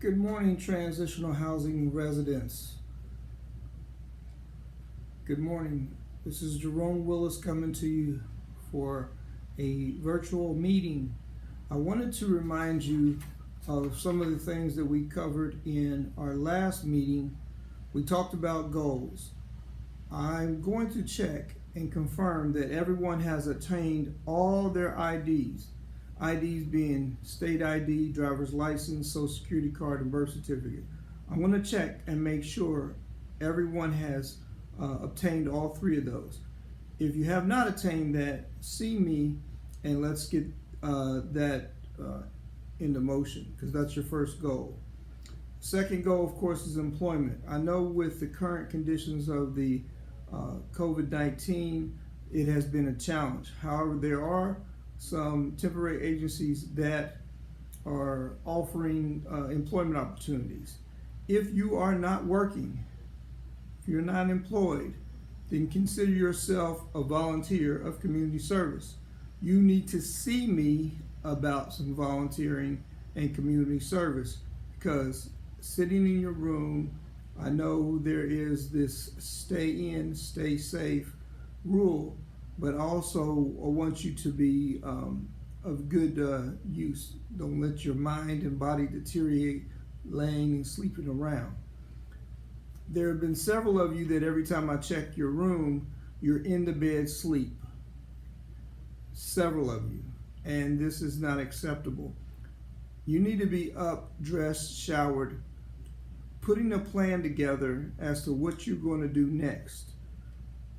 Good morning, Transitional Housing residents. Good morning. This is Jerome Willis coming to you for a virtual meeting. I wanted to remind you of some of the things that we covered in our last meeting. We talked about goals. I'm going to check and confirm that everyone has attained all their IDs. IDs being state ID, driver's license, social security card, and birth certificate. I'm going to check and make sure everyone has obtained all three of those. If you have not attained that, see me and let's get that into motion, because that's your first goal. Second goal, of course, is employment. I know with the current conditions of the COVID-19, it has been a challenge. However, there are some temporary agencies that are offering employment opportunities. If you are not working, if you're not employed, then consider yourself a volunteer of community service. You need to see me about some volunteering and community service, because sitting in your room, I know there is this stay in, stay safe rule, but also I want you to be of good use. Don't let your mind and body deteriorate laying and sleeping around. There have been several of you that every time I check your room, you're in the bed sleep. Several of you. And this is not acceptable. You need to be up, dressed, showered, putting a plan together as to what you're going to do next.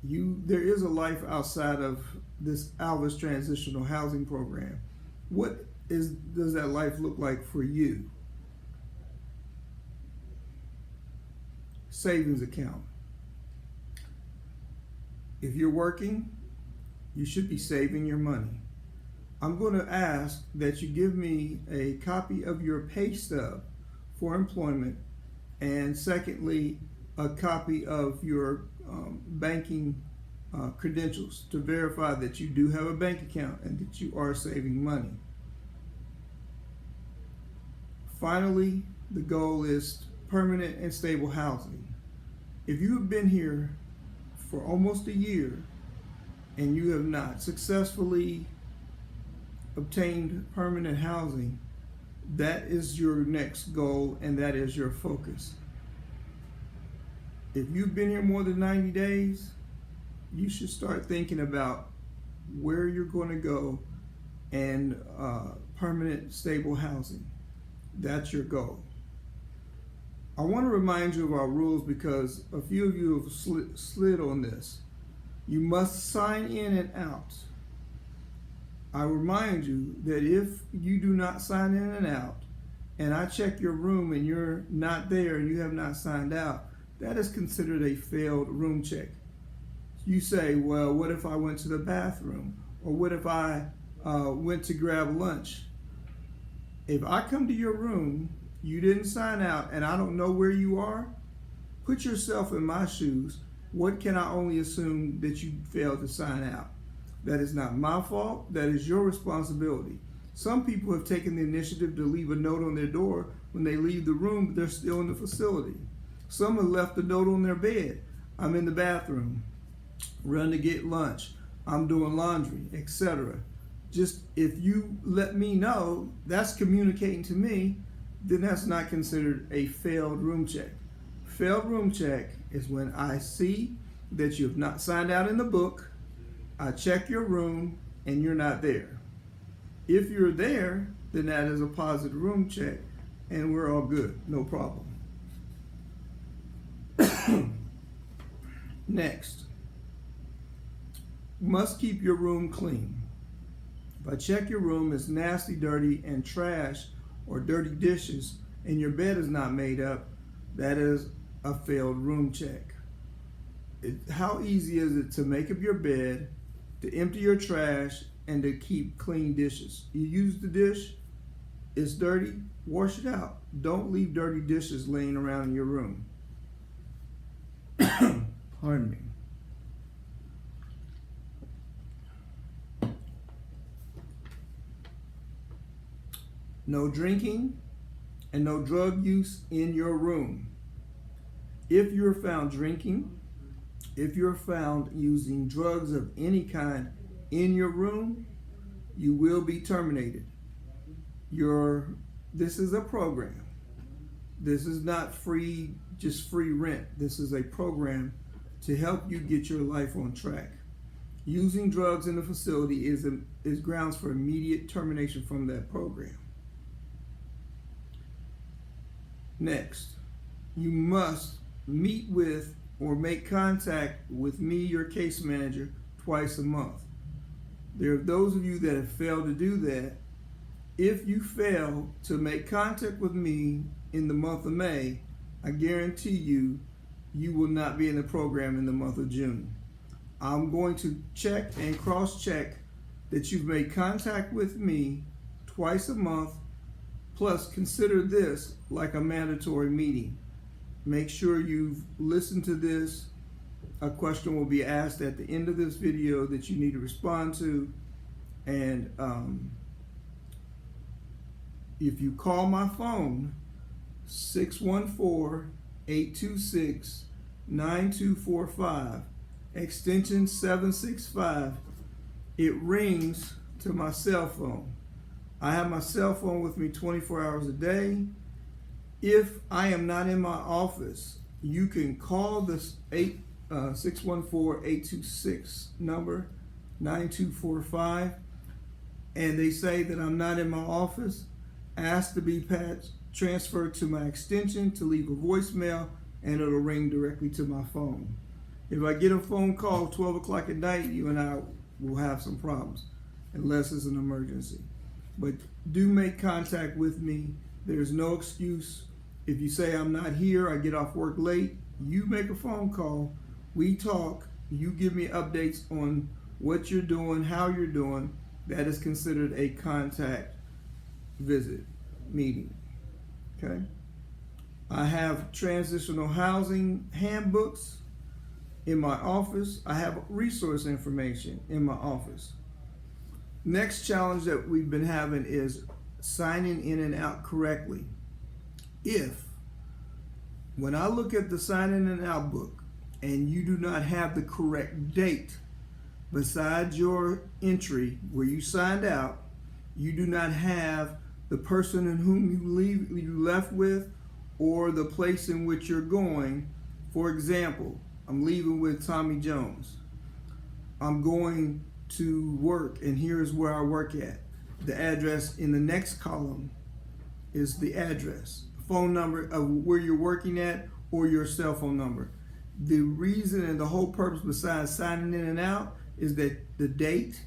There is a life outside of this Alvis Transitional Housing Program. What does that life look like for you? Savings account. If you're working, you should be saving your money. I'm going to ask that you give me a copy of your pay stub for employment, and secondly, a copy of your banking credentials to verify that you do have a bank account and that you are saving money. Finally, the goal is permanent and stable housing. If you have been here for almost a year and you have not successfully obtained permanent housing, that is your next goal and that is your focus. If you've been here more than 90 days, you should start thinking about where you're going to go and permanent stable housing. That's your goal. I want to remind you of our rules because a few of you have slid on this. You must sign in and out. I remind you that if you do not sign in and out, and I check your room and you're not there and you have not signed out, that is considered a failed room check. You say, well, what if I went to the bathroom? Or what if I went to grab lunch? If I come to your room, you didn't sign out, and I don't know where you are, put yourself in my shoes. What can I only assume that you failed to sign out? That is not my fault. That is your responsibility. Some people have taken the initiative to leave a note on their door when they leave the room, but they're still in the facility. Some have left a note on their bed. I'm in the bathroom. Run to get lunch. I'm doing laundry, etc. Just if you let me know, that's communicating to me, then that's not considered a failed room check. Failed room check is when I see that you have not signed out in the book, I check your room, and you're not there. If you're there, then that is a positive room check, and we're all good, no problem. Next, must keep your room clean. If I check your room, it's nasty, dirty, and trash or dirty dishes, and your bed is not made up, that is a failed room check. How easy is it to make up your bed, to empty your trash, and to keep clean dishes? You use the dish, it's dirty, wash it out. Don't leave dirty dishes laying around in your room. Pardon me. No drinking, and no drug use in your room. If you're found drinking, if you're found using drugs of any kind in your room, you will be terminated. This is a program. This is not free, just free rent. This is a program to help you get your life on track. Using drugs in the facility is grounds for immediate termination from that program. Next, you must meet with or make contact with me, your case manager, twice a month. There are those of you that have failed to do that. If you fail to make contact with me in the month of May, I guarantee you, you will not be in the program in the month of June. I'm going to check and cross-check that you've made contact with me twice a month, plus consider this like a mandatory meeting. Make sure you've listened to this. A question will be asked at the end of this video that you need to respond to. And if you call my phone, 614-826-9245, extension 765, it rings to my cell phone. I have my cell phone with me 24 hours a day. If I am not in my office, you can call this 614-826 number, 9245, and they say that I'm not in my office. Ask to be transferred to my extension to leave a voicemail, and it'll ring directly to my phone. If I get a phone call 12 o'clock at night, you and I will have some problems, unless it's an emergency. But do make contact with me. There's no excuse. If you say I'm not here, I get off work late, you make a phone call, we talk, you give me updates on what you're doing, how you're doing. That is considered a contact visit meeting. Okay? I have transitional housing handbooks in my office. I have resource information in my office. Next challenge that we've been having is signing in and out correctly. If, when I look at the sign in and out book and you do not have the correct date besides your entry where you signed out, you do not have the person in whom you left with or the place in which you're going. For example, I'm leaving with Tommy Jones. I'm going to work, and here's where I work at. The address in the next column is the address, phone number of where you're working at, or your cell phone number. The reason and the whole purpose besides signing in and out is that the date,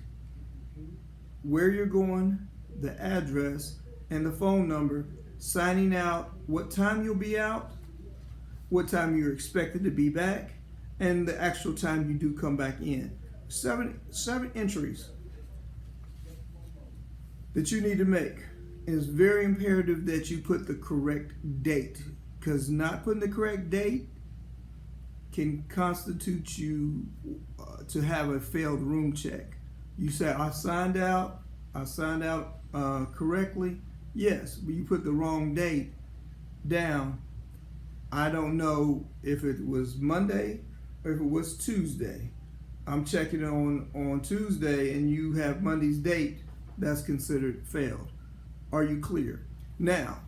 where you're going, the address, and the phone number, signing out, what time you'll be out, what time you're expected to be back, and the actual time you do come back in. Seven entries that you need to make. And it's very imperative that you put the correct date, because not putting the correct date can constitute you to have a failed room check. You say, I signed out correctly. Yes, but you put the wrong date down. I don't know if it was Monday or if it was Tuesday. I'm checking on Tuesday and you have Monday's date. That's considered failed. Are you clear? Now,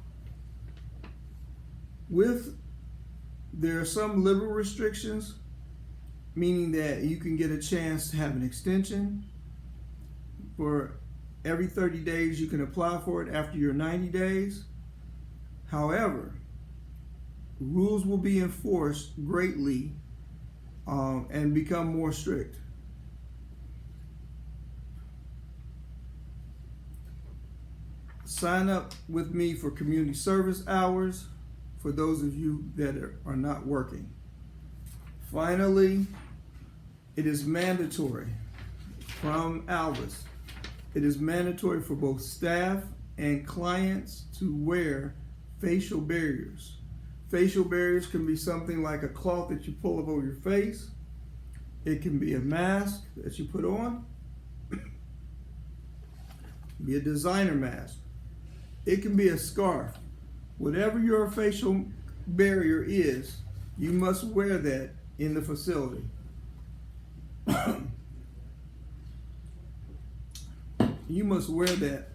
there are some liberal restrictions, meaning that you can get a chance to have an extension. For every 30 days, you can apply for it after your 90 days. However, rules will be enforced greatly and become more strict. Sign up with me for community service hours for those of you that are not working. Finally, it is mandatory from Alvis. It is mandatory for both staff and clients to wear facial barriers. Facial barriers can be something like a cloth that you pull up over your face. It can be a mask that you put on. It can be a designer mask. It can be a scarf. Whatever your facial barrier is, you must wear that in the facility. You must wear that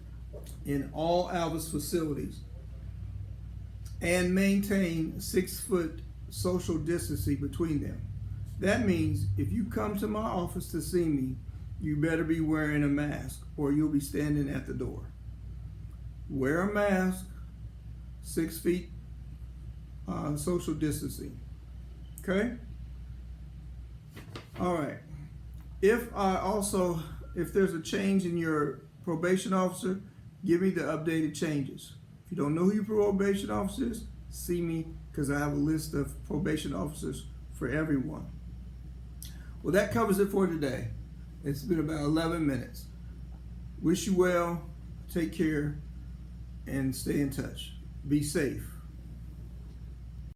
in all Alvis facilities and maintain 6 foot social distancing between them. That means if you come to my office to see me, you better be wearing a mask or you'll be standing at the door. Wear a mask, 6 feet social distancing. Okay? All right. If there's a change in your probation officer, give me the updated changes. If you don't know who your probation officer is, see me, because I have a list of probation officers for everyone. Well, that covers it for today. It's been about 11 minutes. Wish you well, take care, and stay in touch. Be safe.